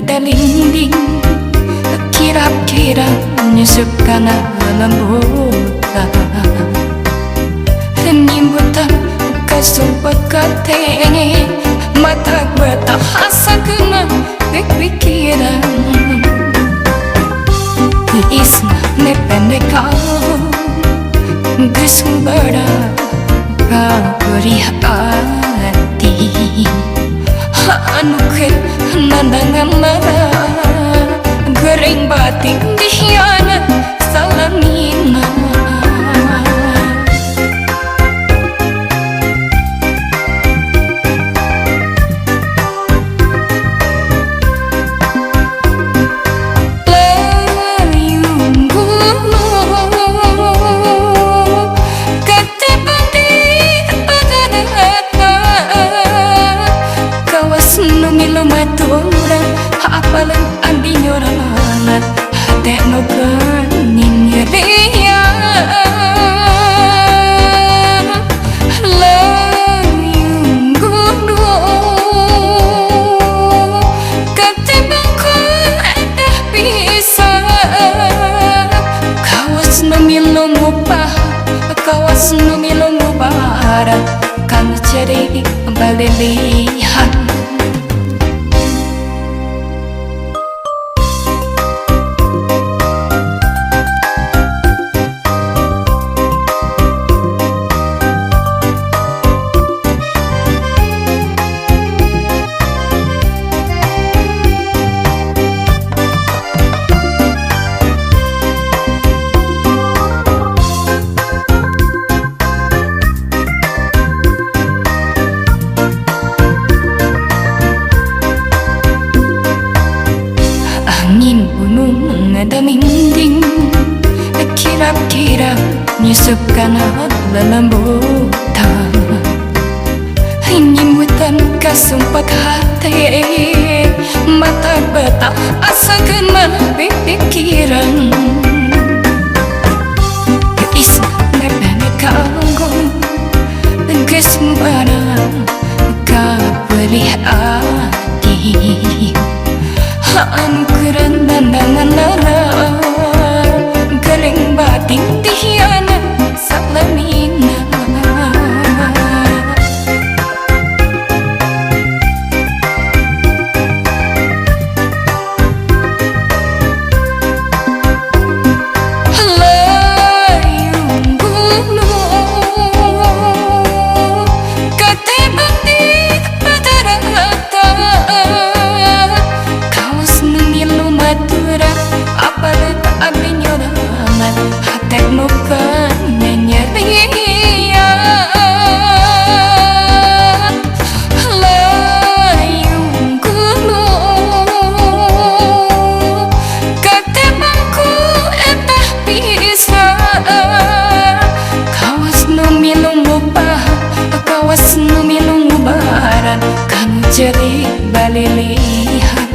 dalinding kirap-kirap nyusup kana lembutan nimbutan kasumpat katenge mata bata asa kena pikiran isna nepende kau gesubara kau beri hati anu ke nandangan lara gering batin dihianat salamina apalan andi nyorangan hati no kening ria layung gundu ketimbang ku ada bisa kawas no milong upah kawas no milong barat kan jadi balilihan angin gunung dalinding kirap-kirap nyusup kana lembutan nimbutan kasumpak hati mata bata asa kena pikiran isna nepene kanggo gesubara kau beri hati anu keren dandangan lara gering batin dihianat salamina layung gunung ketibang di rata-rata apalan abdi nyorangan hati no kening ria layung gunung ketimbang ku etah bisa kawas no milung upah kawas no milung barat kan jadi balilihan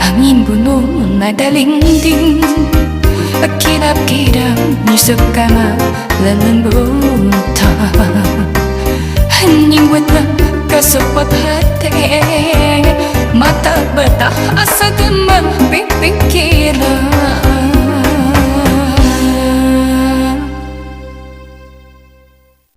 angin gunung dalinding kirap-kirap nyusup kana lembutan nimbutan kasumpat hati mata bata asa gemah